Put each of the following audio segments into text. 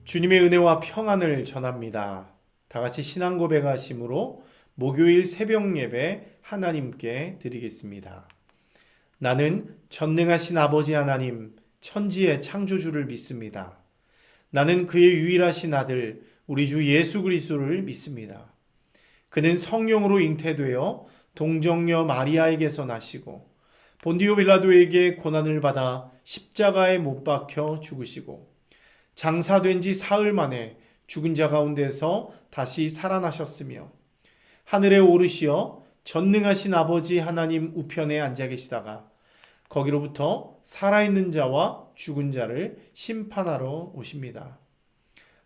주님의 은혜와 평안을 전합니다. 다 같이 신앙 고백하심으로 목요일 새벽 예배 하나님께 드리겠습니다. 나는 전능하신 아버지 하나님, 천지의 창조주를 믿습니다. 나는 그의 유일하신 아들, 우리 주 예수 그리스도를 믿습니다. 그는 성령으로 잉태되어 동정녀 마리아에게서 나시고 본디오 빌라도에게 고난을 받아 십자가에 못 박혀 죽으시고 장사된 지 사흘 만에 죽은 자 가운데서 다시 살아나셨으며 하늘에 오르시어 전능하신 아버지 하나님 우편에 앉아 계시다가 거기로부터 살아있는 자와 죽은 자를 심판하러 오십니다.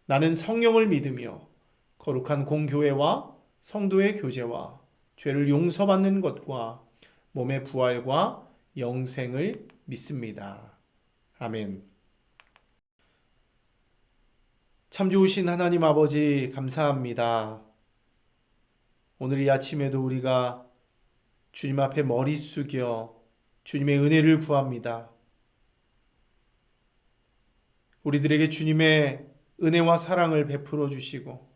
나는 성령을 믿으며 거룩한 공교회와 성도의 교제와 죄를 용서받는 것과 몸의 부활과 영생을 믿습니다. 아멘. 참 좋으신 하나님 아버지 감사합니다. 오늘 이 아침에도 우리가 주님 앞에 머리 숙여 주님의 은혜를 구합니다. 우리들에게 주님의 은혜와 사랑을 베풀어 주시고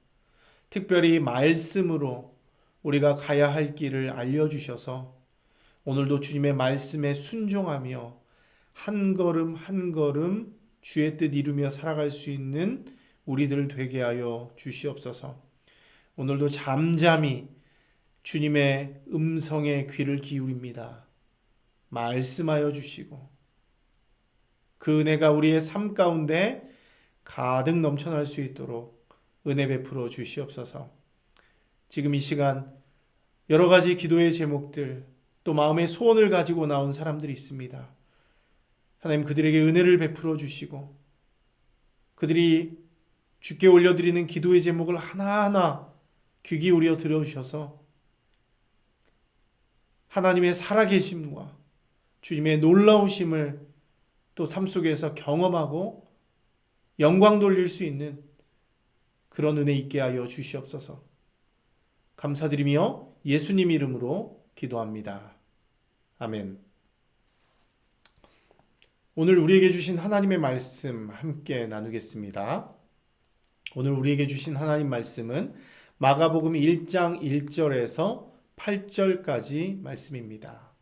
특별히 말씀으로 우리가 가야 할 길을 알려주셔서 오늘도 주님의 말씀에 순종하며 한 걸음 한 걸음 주의 뜻 이루며 살아갈 수 있는 우리들 되게 하여 주시옵소서. 오늘도 잠잠히 주님의 음성에 귀를 기울입니다. 말씀하여 주시고 그 은혜가 우리의 삶 가운데 가득 넘쳐날 수 있도록 은혜 베풀어 주시옵소서. 지금 이 시간 여러 가지 기도의 제목들 또 마음의 소원을 가지고 나온 사람들이 있습니다. 하나님 그들에게 은혜를 베풀어 주시고 그들이 주께 올려드리는 기도의 제목을 하나하나 귀 기울여 들어주셔서 하나님의 살아계심과 주님의 놀라우심을 또 삶 속에서 경험하고 영광 돌릴 수 있는 그런 은혜 있게 하여 주시옵소서. 감사드리며 예수님 이름으로 기도합니다. 아멘. 오늘 우리에게 주신 하나님의 말씀 함께 나누겠습니다. 오늘 우리에게 주신 하나님 말씀은 마가복음 1장 1절에서 8절까지 말씀입니다.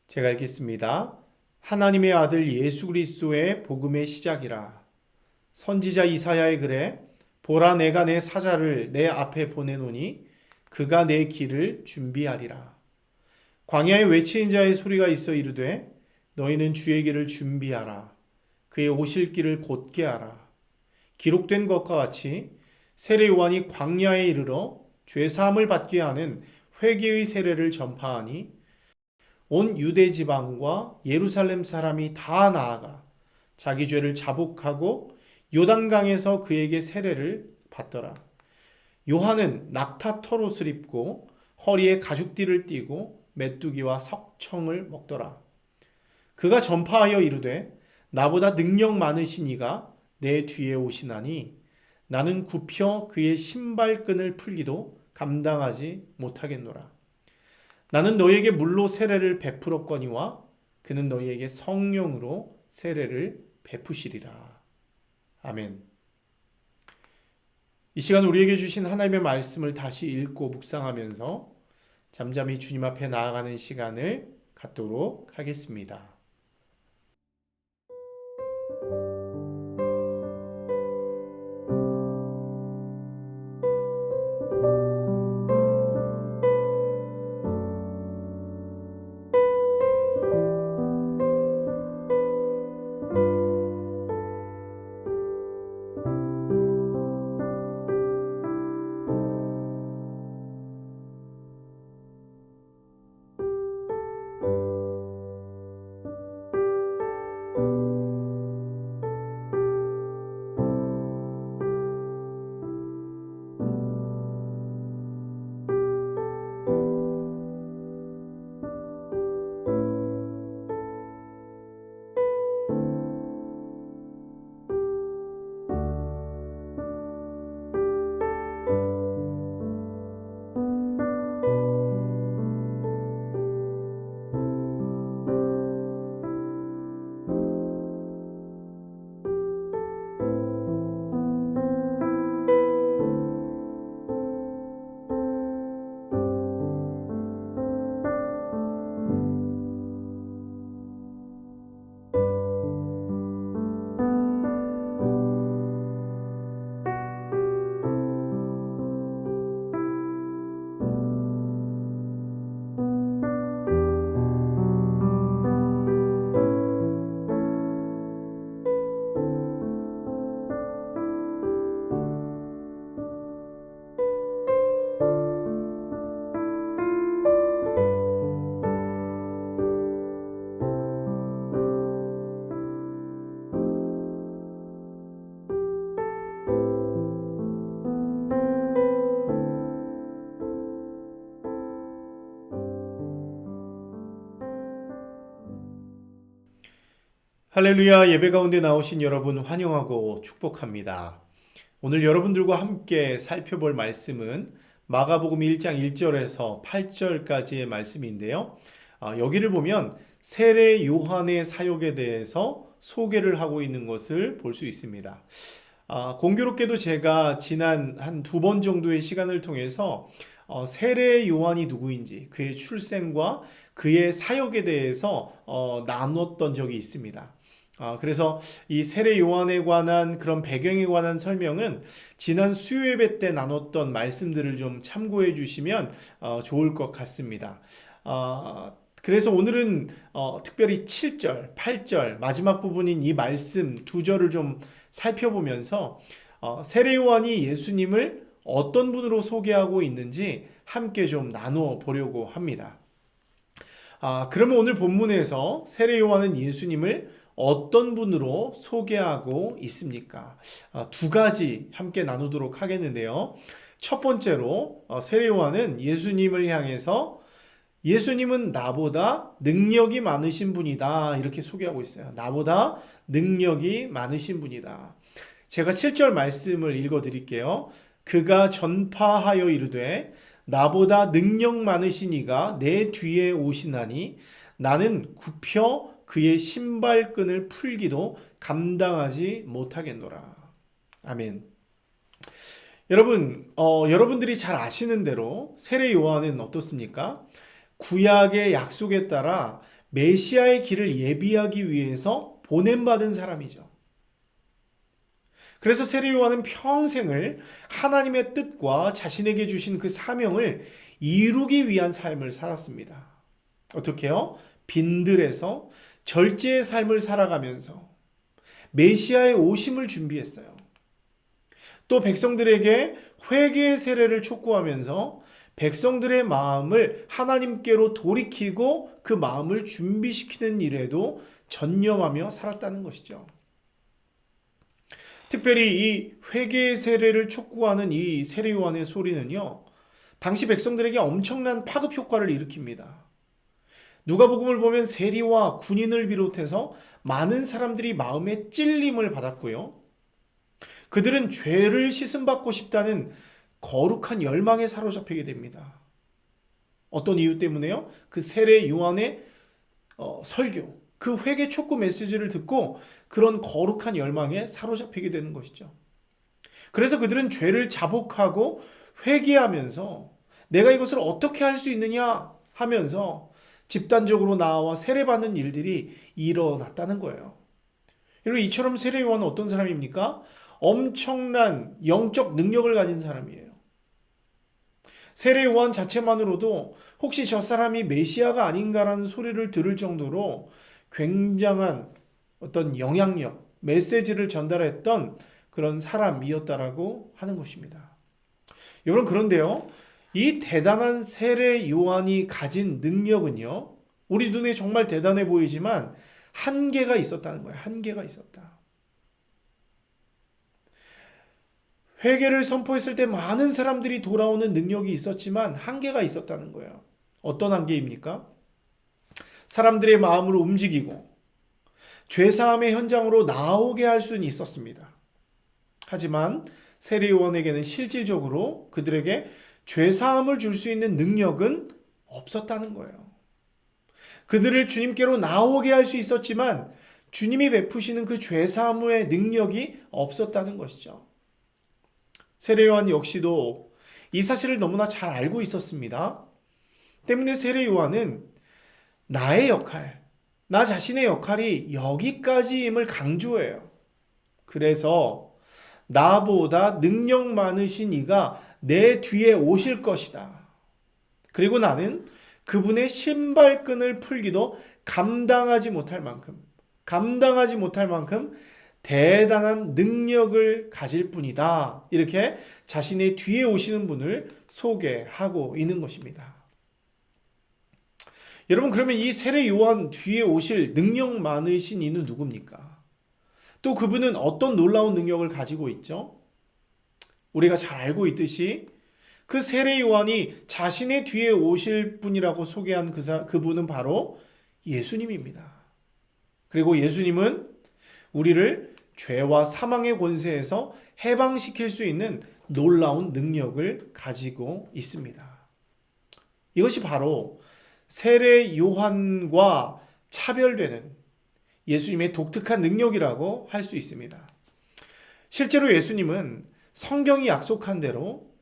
제가 읽겠습니다. 하나님의 아들 예수 그리스도의 복음의 시작이라. 선지자 이사야의 글에 보라 내가 내 사자를 내 앞에 보내노니 그가 내 길을 준비하리라. 광야에 외치는 자의 소리가 있어 이르되 너희는 주의 길을 준비하라. 그의 오실 길을 곧게 하라. 기록된 것과 같이 세례 요한이 광야에 이르러 죄 사함을 받게 하는 회개의 세례를 전파하니 온 유대 지방과 예루살렘 사람이 다 나아가 자기 죄를 자복하고 요단강에서 그에게 세례를 받더라. 요한은 낙타 털옷을 입고 허리에 가죽띠를 띠고 메뚜기와 석청을 먹더라. 그가 전파하여 이르되 나보다 능력 많으신 이가 내 뒤에 오시나니 나는 굽혀 그의 신발끈을 풀기도 감당하지 못하겠노라. 나는 너희에게 물로 세례를 베풀었거니와 그는 너희에게 성령으로 세례를 베푸시리라. 아멘. 이 시간 우리에게 주신 하나님의 말씀을 다시 읽고 묵상하면서 잠잠히 주님 앞에 나아가는 시간을 갖도록 하겠습니다. 할렐루야. 예배 가운데 나오신 여러분 환영하고 축복합니다. 오늘 여러분들과 함께 살펴볼 말씀은 마가복음 1장 1절에서 8절까지의 말씀인데요. 여기를 보면 세례 요한의 사역에 대해서 소개를 하고 있는 것을 볼 수 있습니다. 공교롭게도 제가 지난 한 두 번 정도의 시간을 통해서 세례 요한이 누구인지, 그의 출생과 그의 사역에 대해서 나눴던 적이 있습니다. 그래서 이 세례 요한에 관한 그런 배경에 관한 설명은 지난 수요예배 때 나눴던 말씀들을 좀 참고해 주시면 좋을 것 같습니다. 그래서 오늘은 특별히 7절, 8절 마지막 부분인 이 말씀 두 절을 좀 살펴보면서 세례 요한이 예수님을 어떤 분으로 소개하고 있는지 함께 좀 나눠 보려고 합니다. 그러면 오늘 본문에서 세례 요한은 예수님을 어떤 분으로 소개하고 있습니까? 두 가지 함께 나누도록 하겠는데요. 첫 번째로 세례 요한은 예수님을 향해서 예수님은 나보다 능력이 많으신 분이다 이렇게 소개하고 있어요. 나보다 능력이 많으신 분이다. 제가 7절 말씀을 읽어드릴게요. 그가 전파하여 이르되 나보다 능력 많으신 이가 내 뒤에 오시나니 나는 굽혀 그의 신발끈을 풀기도 감당하지 못하겠노라. 아멘. 여러분, 여러분들이 잘 아시는 대로 세례 요한은 어떻습니까? 구약의 약속에 따라 메시아의 길을 예비하기 위해서 보냄받은 사람이죠. 그래서 세례 요한은 평생을 하나님의 뜻과 자신에게 주신 그 사명을 이루기 위한 삶을 살았습니다. 어떻게요? 빈들에서 절제의 삶을 살아가면서 메시아의 오심을 준비했어요. 또 백성들에게 회개의 세례를 촉구하면서 백성들의 마음을 하나님께로 돌이키고 그 마음을 준비시키는 일에도 전념하며 살았다는 것이죠. 특별히 이 회개의 세례를 촉구하는 이 세례 요한의 소리는요, 당시 백성들에게 엄청난 파급 효과를 일으킵니다. 누가복음을 보면 세리와 군인을 비롯해서 많은 사람들이 마음에 찔림을 받았고요. 그들은 죄를 씻음받고 싶다는 거룩한 열망에 사로잡히게 됩니다. 어떤 이유 때문에요? 그 세례 요한의 설교, 그 회개 촉구 메시지를 듣고 그런 거룩한 열망에 사로잡히게 되는 것이죠. 그래서 그들은 죄를 자복하고 회개하면서 내가 이것을 어떻게 할 수 있느냐 하면서 집단적으로 나와 세례받는 일들이 일어났다는 거예요. 여러분, 이처럼 세례 요한은 어떤 사람입니까? 엄청난 영적 능력을 가진 사람이에요. 세례 요한 자체만으로도 혹시 저 사람이 메시아가 아닌가라는 소리를 들을 정도로 굉장한 어떤 영향력, 메시지를 전달했던 그런 사람이었다라고 하는 것입니다. 여러분, 그런데요, 이 대단한 세례 요한이 가진 능력은요, 우리 눈에 정말 대단해 보이지만 한계가 있었다는 거예요. 한계가 있었다. 회개를 선포했을 때 많은 사람들이 돌아오는 능력이 있었지만 한계가 있었다는 거예요. 어떤 한계입니까? 사람들의 마음을 움직이고 죄사함의 현장으로 나오게 할 수는 있었습니다. 하지만 세례 요한에게는 실질적으로 그들에게 죄사함을 줄 수 있는 능력은 없었다는 거예요. 그들을 주님께로 나오게 할 수 있었지만 주님이 베푸시는 그 죄사함의 능력이 없었다는 것이죠. 세례 요한 역시도 이 사실을 너무나 잘 알고 있었습니다. 때문에 세례 요한은 나의 역할, 나 자신의 역할이 여기까지임을 강조해요. 그래서 나보다 능력 많으신 이가 내 뒤에 오실 것이다. 그리고 나는 그분의 신발끈을 풀기도 감당하지 못할 만큼 대단한 능력을 가질 뿐이다. 이렇게 자신의 뒤에 오시는 분을 소개하고 있는 것입니다. 여러분, 그러면 이 세례 요한 뒤에 오실 능력 많으신 이는 누굽니까? 또 그분은 어떤 놀라운 능력을 가지고 있죠? 우리가 잘 알고 있듯이 그 세례 요한이 자신의 뒤에 오실 분이라고 소개한 그분은 바로 예수님입니다. 그리고 예수님은 우리를 죄와 사망의 권세에서 해방시킬 수 있는 놀라운 능력을 가지고 있습니다. 이것이 바로 세례 요한과 차별되는 예수님의 독특한 능력이라고 할 수 있습니다. 실제로 예수님은 성경이 약속한 대로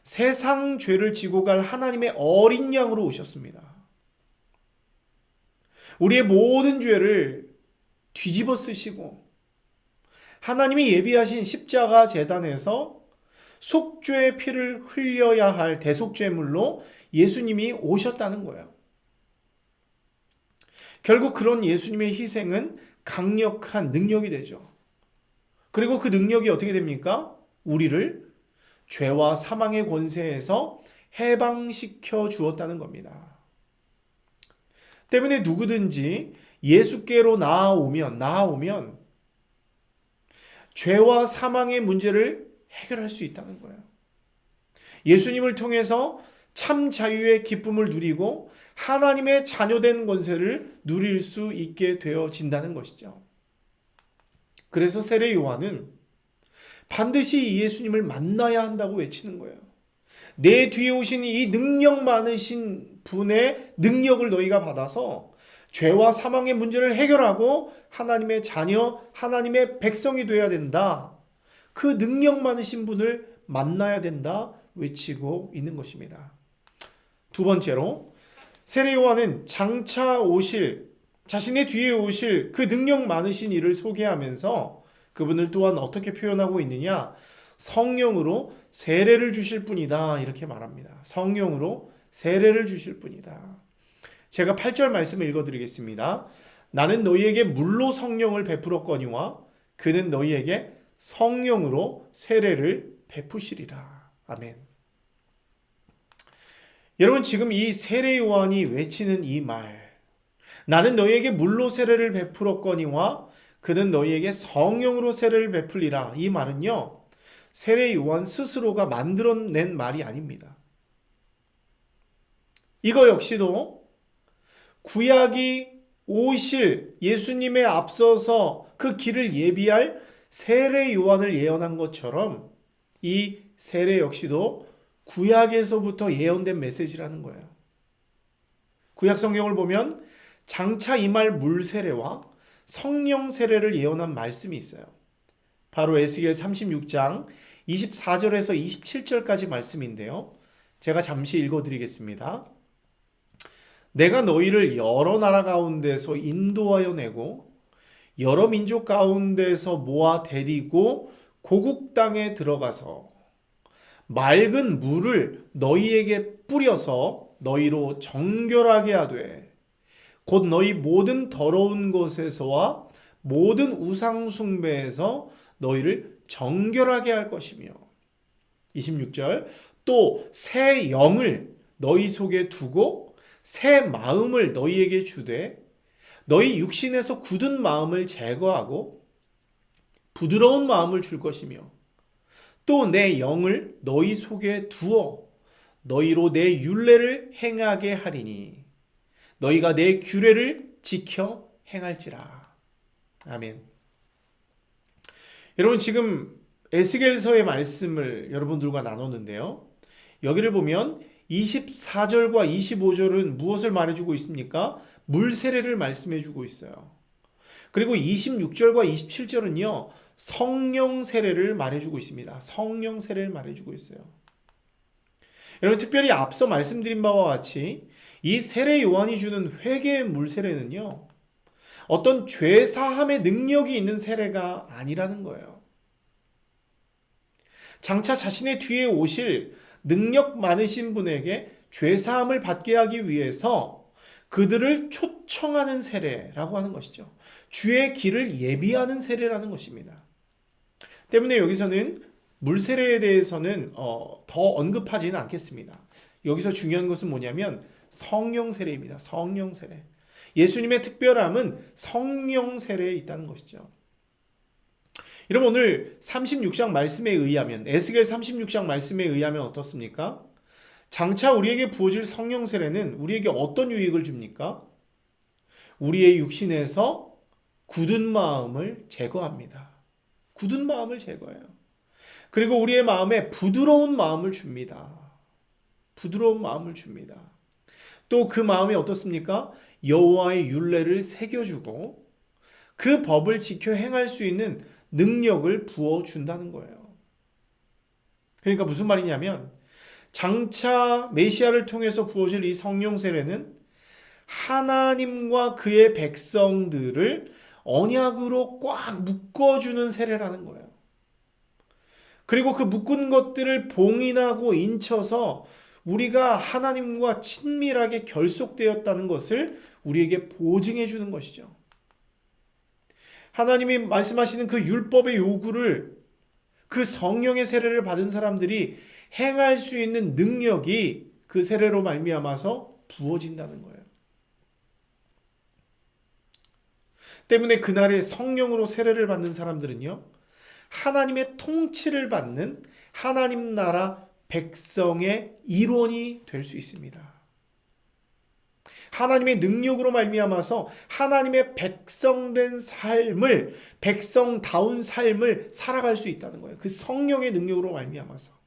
세상 죄를 지고 갈 하나님의 어린 양으로 오셨습니다. 우리의 모든 죄를 뒤집어 쓰시고 하나님이 예비하신 십자가 제단에서 속죄의 피를 흘려야 할 대속죄물로 예수님이 오셨다는 거예요. 결국 그런 예수님의 희생은 강력한 능력이 되죠. 그리고 그 능력이 어떻게 됩니까? 우리를 죄와 사망의 권세에서 해방시켜 주었다는 겁니다. 때문에 누구든지 예수께로 나아오면 죄와 사망의 문제를 해결할 수 있다는 거예요. 예수님을 통해서 참 자유의 기쁨을 누리고 하나님의 자녀된 권세를 누릴 수 있게 되어진다는 것이죠. 그래서 세례 요한은 반드시 예수님을 만나야 한다고 외치는 거예요. 내 뒤에 오신 이 능력 많으신 분의 능력을 너희가 받아서 죄와 사망의 문제를 해결하고 하나님의 자녀, 하나님의 백성이 되어야 된다. 그 능력 많으신 분을 만나야 된다 외치고 있는 것입니다. 두 번째로 세례 요한은 장차 오실, 자신의 뒤에 오실 그 능력 많으신 이를 소개하면서 그분을 또한 어떻게 표현하고 있느냐? 성령으로 세례를 주실 분이다 이렇게 말합니다. 성령으로 세례를 주실 분이다. 제가 8절 말씀을 읽어드리겠습니다. 나는 너희에게 물로 성령을 베풀었거니와 그는 너희에게 성령으로 세례를 베푸시리라. 아멘. 여러분, 지금 이 세례 요한이 외치는 이 말, 나는 너희에게 물로 세례를 베풀었거니와 그는 너희에게 성령으로 세례를 베풀리라. 이 말은요, 세례 요한 스스로가 만들어낸 말이 아닙니다. 이거 역시도 구약이 오실 예수님에 앞서서 그 길을 예비할 세례 요한을 예언한 것처럼 이 세례 역시도 구약에서부터 예언된 메시지라는 거예요. 구약 성경을 보면 장차 임할 물 세례와 성령 세례를 예언한 말씀이 있어요. 바로 에스겔 36장 24절에서 27절까지 말씀인데요. 제가 잠시 읽어드리겠습니다. 내가 너희를 여러 나라 가운데서 인도하여 내고 여러 민족 가운데서 모아 데리고 고국 땅에 들어가서 맑은 물을 너희에게 뿌려서 너희로 정결하게 하되 곧 너희 모든 더러운 것에서와 모든 우상 숭배에서 너희를 정결하게 할 것이며 26절 또 새 영을 너희 속에 두고 새 마음을 너희에게 주되 너희 육신에서 굳은 마음을 제거하고 부드러운 마음을 줄 것이며 또 내 영을 너희 속에 두어 너희로 내 율례를 행하게 하리니 너희가 내 규례를 지켜 행할지라. 아멘. 여러분, 지금 에스겔서의 말씀을 여러분들과 나눴는데요. 여기를 보면 24절과 25절은 무엇을 말해주고 있습니까? 물 세례를 말씀해주고 있어요. 그리고 26절과 27절은요. 성령 세례를 말해주고 있습니다. 성령 세례를 말해주고 있어요. 여러분, 특별히 앞서 말씀드린 바와 같이 이 세례 요한이 주는 회개의 물 세례는요. 어떤 죄 사함의 능력이 있는 세례가 아니라는 거예요. 장차 자신의 뒤에 오실 능력 많으신 분에게 죄 사함을 받게 하기 위해서 그들을 초청하는 세례라고 하는 것이죠. 주의 길을 예비하는 세례라는 것입니다. 때문에 여기서는 물 세례에 대해서는 더 언급하지는 않겠습니다. 여기서 중요한 것은 뭐냐면 성령 세례입니다. 성령 세례. 예수님의 특별함은 성령 세례에 있다는 것이죠. 여러분, 오늘 36장 말씀에 의하면 에스겔 36장 말씀에 의하면 어떻습니까? 장차 우리에게 부어질 성령 세례는 우리에게 어떤 유익을 줍니까? 우리의 육신에서 굳은 마음을 제거합니다. 굳은 마음을 제거해요. 그리고 우리의 마음에 부드러운 마음을 줍니다. 부드러운 마음을 줍니다. 또 그 마음이 어떻습니까? 여호와의 율례를 새겨주고 그 법을 지켜 행할 수 있는 능력을 부어준다는 거예요. 그러니까 무슨 말이냐면 장차 메시아를 통해서 부어질 이 성령 세례는 하나님과 그의 백성들을 언약으로 꽉 묶어주는 세례라는 거예요. 그리고 그 묶은 것들을 봉인하고 인쳐서 우리가 하나님과 친밀하게 결속되었다는 것을 우리에게 보증해 주는 것이죠. 하나님이 말씀하시는 그 율법의 요구를 그 성령의 세례를 받은 사람들이 행할 수 있는 능력이 그 세례로 말미암아서 부어진다는 거예요. 때문에 그날에 성령으로 세례를 받는 사람들은요, 하나님의 통치를 받는 하나님 나라 백성의 일원이 될 수 있습니다. 하나님의 능력으로 말미암아서 하나님의 백성된 삶을, 백성다운 삶을 살아갈 수 있다는 거예요. 그 성령의 능력으로 말미암아서.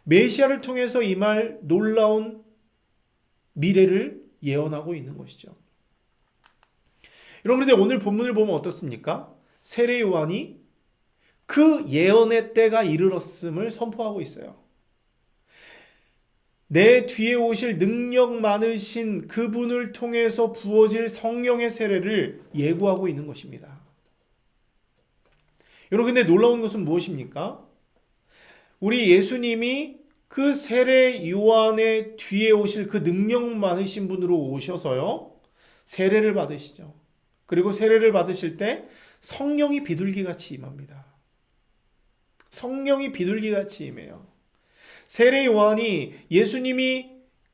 메시아를 통해서 임할 놀라운 미래를 예언하고 있는 것이죠. 여러분, 그런데 오늘 본문을 보면 어떻습니까? 세례 요한이 그 예언의 때가 이르렀음을 선포하고 있어요. 내 뒤에 오실 능력 많으신 그분을 통해서 부어질 성령의 세례를 예고하고 있는 것입니다. 여러분, 근데 놀라운 것은 무엇입니까? 우리 예수님이 그 세례 요한의 뒤에 오실 그 능력 많으신 분으로 오셔서요, 세례를 받으시죠. 그리고 세례를 받으실 때 성령이 비둘기같이 임합니다. 성령이 비둘기같이 임해요. 세례 요한이 예수님이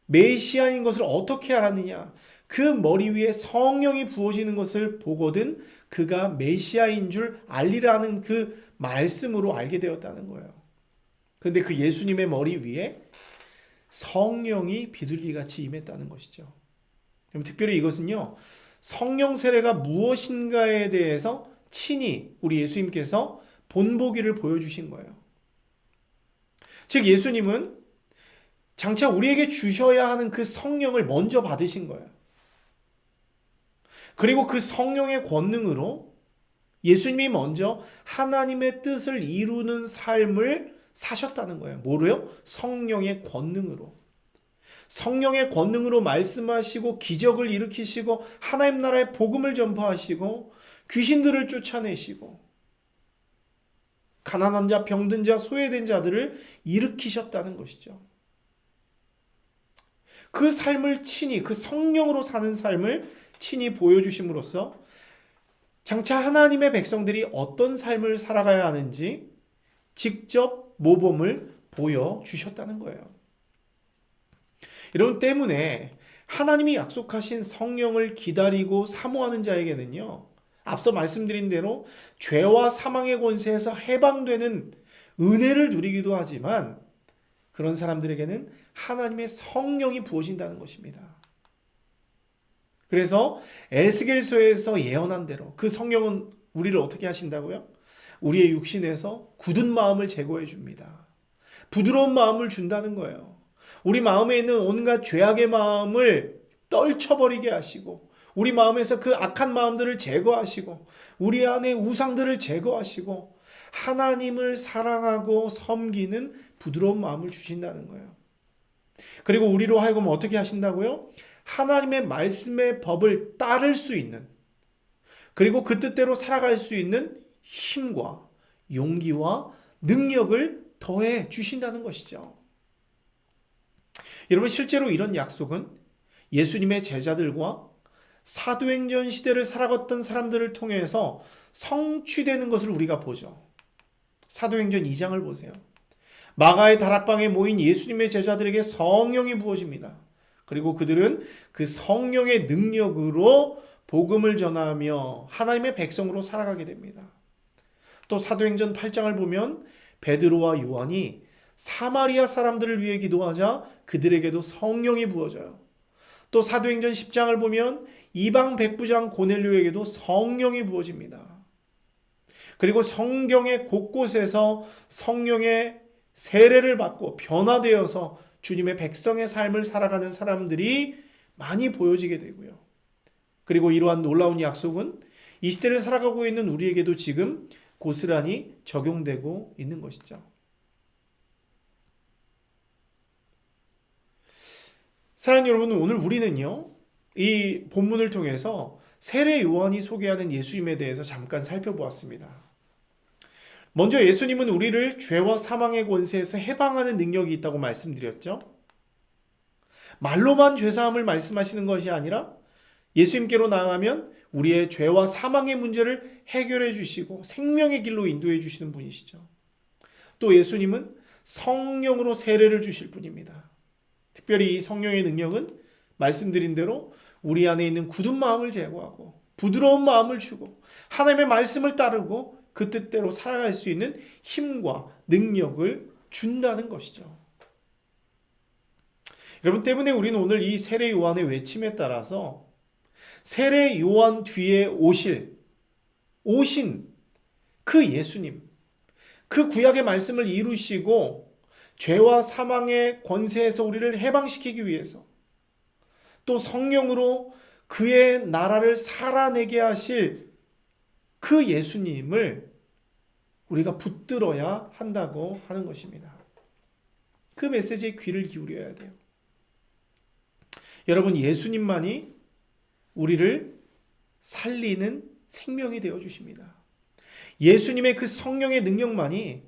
메시아인 것을 어떻게 알았느냐? 그 머리 위에 성령이 부어지는 것을 보거든 그가 메시아인 줄 알리라는 그 말씀으로 알게 되었다는 거예요. 그런데 그 예수님의 머리 위에 성령이 비둘기같이 임했다는 것이죠. 그럼 특별히 이것은요, 성령 세례가 무엇인가에 대해서 친히 우리 예수님께서 본보기를 보여주신 거예요. 즉 예수님은 장차 우리에게 주셔야 하는 그 성령을 먼저 받으신 거예요. 그리고 그 성령의 권능으로 예수님이 먼저 하나님의 뜻을 이루는 삶을 사셨다는 거예요. 뭐로요? 성령의 권능으로. 성령의 권능으로 말씀하시고 기적을 일으키시고 하나님 나라의 복음을 전파하시고 귀신들을 쫓아내시고 가난한 자, 병든 자, 소외된 자들을 일으키셨다는 것이죠. 그 삶을 친히, 그 성령으로 사는 삶을 친히 보여주심으로써 장차 하나님의 백성들이 어떤 삶을 살아가야 하는지 직접 모범을 보여주셨다는 거예요. 여러분, 때문에 하나님이 약속하신 성령을 기다리고 사모하는 자에게는요, 앞서 말씀드린 대로 죄와 사망의 권세에서 해방되는 은혜를 누리기도 하지만 그런 사람들에게는 하나님의 성령이 부어진다는 것입니다. 그래서 에스겔서에서 예언한 대로 그 성령은 우리를 어떻게 하신다고요? 우리의 육신에서 굳은 마음을 제거해 줍니다. 부드러운 마음을 준다는 거예요. 우리 마음에 있는 온갖 죄악의 마음을 떨쳐버리게 하시고 우리 마음에서 그 악한 마음들을 제거하시고 우리 안에 우상들을 제거하시고 하나님을 사랑하고 섬기는 부드러운 마음을 주신다는 거예요. 그리고 우리로 하여금 어떻게 하신다고요? 하나님의 말씀의 법을 따를 수 있는, 그리고 그 뜻대로 살아갈 수 있는 힘과 용기와 능력을 더해 주신다는 것이죠. 여러분, 실제로 이런 약속은 예수님의 제자들과 사도행전 시대를 살아갔던 사람들을 통해서 성취되는 것을 우리가 보죠. 사도행전 2장을 보세요. 마가의 다락방에 모인 예수님의 제자들에게 성령이 부어집니다. 그리고 그들은 그 성령의 능력으로 복음을 전하며 하나님의 백성으로 살아가게 됩니다. 또 사도행전 8장을 보면 베드로와 요한이 사마리아 사람들을 위해 기도하자 그들에게도 성령이 부어져요. 또 사도행전 10장을 보면 이방 백부장 고넬료에게도 성령이 부어집니다. 그리고 성경의 곳곳에서 성령의 세례를 받고 변화되어서 주님의 백성의 삶을 살아가는 사람들이 많이 보여지게 되고요. 그리고 이러한 놀라운 약속은 이 시대를 살아가고 있는 우리에게도 지금 고스란히 적용되고 있는 것이죠. 사랑하는 여러분, 오늘 우리는요, 이 본문을 통해서 세례 요한이 소개하는 예수님에 대해서 잠깐 살펴보았습니다. 먼저 예수님은 우리를 죄와 사망의 권세에서 해방하는 능력이 있다고 말씀드렸죠. 말로만 죄사함을 말씀하시는 것이 아니라 예수님께로 나아가면 우리의 죄와 사망의 문제를 해결해 주시고 생명의 길로 인도해 주시는 분이시죠. 또 예수님은 성령으로 세례를 주실 분입니다. 특별히 이 성령의 능력은 말씀드린 대로 우리 안에 있는 굳은 마음을 제거하고 부드러운 마음을 주고 하나님의 말씀을 따르고 그 뜻대로 살아갈 수 있는 힘과 능력을 준다는 것이죠. 여러분, 때문에 우리는 오늘 이 세례 요한의 외침에 따라서 세례 요한 뒤에 오신 그 예수님, 그 구약의 말씀을 이루시고 죄와 사망의 권세에서 우리를 해방시키기 위해서 또 성령으로 그의 나라를 살아내게 하실 그 예수님을 우리가 붙들어야 한다고 하는 것입니다. 그 메시지에 귀를 기울여야 돼요. 여러분, 예수님만이 우리를 살리는 생명이 되어 주십니다. 예수님의 그 성령의 능력만이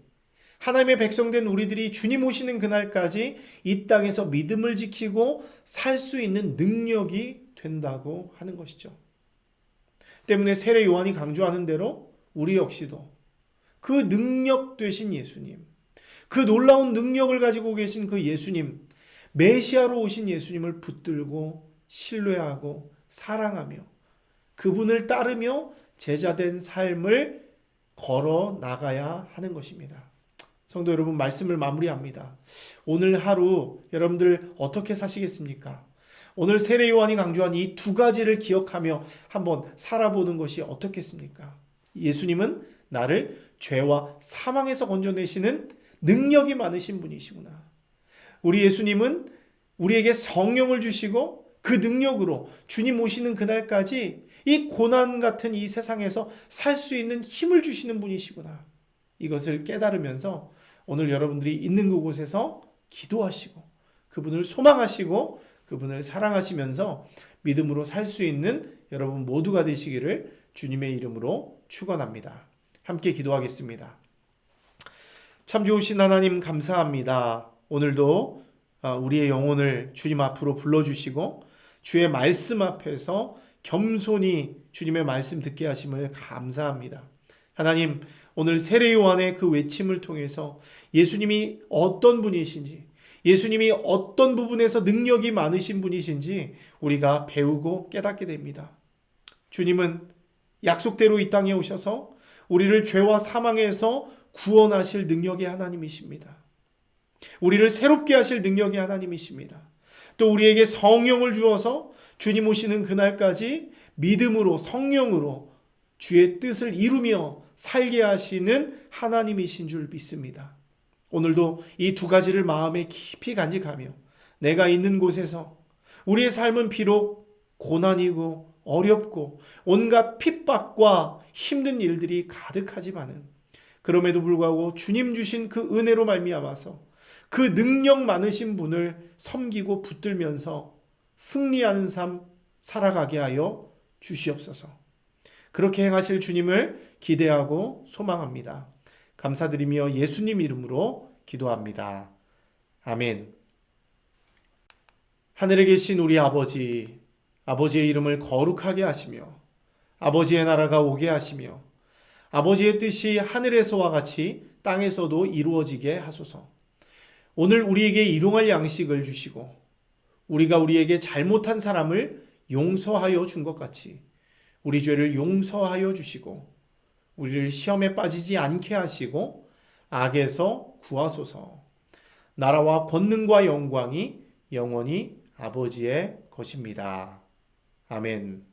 하나님의 백성된 우리들이 주님 오시는 그날까지 이 땅에서 믿음을 지키고 살 수 있는 능력이 된다고 하는 것이죠. 때문에 세례 요한이 강조하는 대로 우리 역시도 그 능력 되신 예수님, 그 놀라운 능력을 가지고 계신 그 예수님, 메시아로 오신 예수님을 붙들고 신뢰하고 사랑하며 그분을 따르며 제자된 삶을 걸어 나가야 하는 것입니다. 성도 여러분, 말씀을 마무리합니다. 오늘 하루 여러분들 어떻게 사시겠습니까? 오늘 세례 요한이 강조한 이 두 가지를 기억하며 한번 살아보는 것이 어떻겠습니까? 예수님은 나를 죄와 사망에서 건져내시는 능력이 많으신 분이시구나. 우리 예수님은 우리에게 성령을 주시고 그 능력으로 주님 오시는 그날까지 이 고난 같은 이 세상에서 살 수 있는 힘을 주시는 분이시구나. 이것을 깨달으면서 오늘 여러분들이 있는 그곳에서 기도하시고 그분을 소망하시고 그분을 사랑하시면서 믿음으로 살 수 있는 여러분 모두가 되시기를 주님의 이름으로 축원합니다. 함께 기도하겠습니다. 참 좋으신 하나님, 감사합니다. 오늘도 우리의 영혼을 주님 앞으로 불러주시고 주의 말씀 앞에서 겸손히 주님의 말씀 듣게 하심을 감사합니다. 하나님, 오늘 세례 요한의 그 외침을 통해서 예수님이 어떤 분이신지, 예수님이 어떤 부분에서 능력이 많으신 분이신지 우리가 배우고 깨닫게 됩니다. 주님은 약속대로 이 땅에 오셔서 우리를 죄와 사망에서 구원하실 능력의 하나님이십니다. 우리를 새롭게 하실 능력의 하나님이십니다. 또 우리에게 성령을 주어서 주님 오시는 그날까지 믿음으로 성령으로 주의 뜻을 이루며 살게 하시는 하나님이신 줄 믿습니다. 오늘도 이 두 가지를 마음에 깊이 간직하며 내가 있는 곳에서 우리의 삶은 비록 고난이고 어렵고 온갖 핍박과 힘든 일들이 가득하지만은 그럼에도 불구하고 주님 주신 그 은혜로 말미암아서 그 능력 많으신 분을 섬기고 붙들면서 승리하는 삶 살아가게 하여 주시옵소서. 그렇게 행하실 주님을 기대하고 소망합니다. 감사드리며 예수님 이름으로 기도합니다. 아멘. 하늘에 계신 우리 아버지, 아버지의 이름을 거룩하게 하시며 아버지의 나라가 오게 하시며 아버지의 뜻이 하늘에서와 같이 땅에서도 이루어지게 하소서. 오늘 우리에게 일용할 양식을 주시고 우리가 우리에게 잘못한 사람을 용서하여 준 것 같이 우리 죄를 용서하여 주시고 우리를 시험에 빠지지 않게 하시고 악에서 구하소서. 나라와 권능과 영광이 영원히 아버지의 것입니다. 아멘.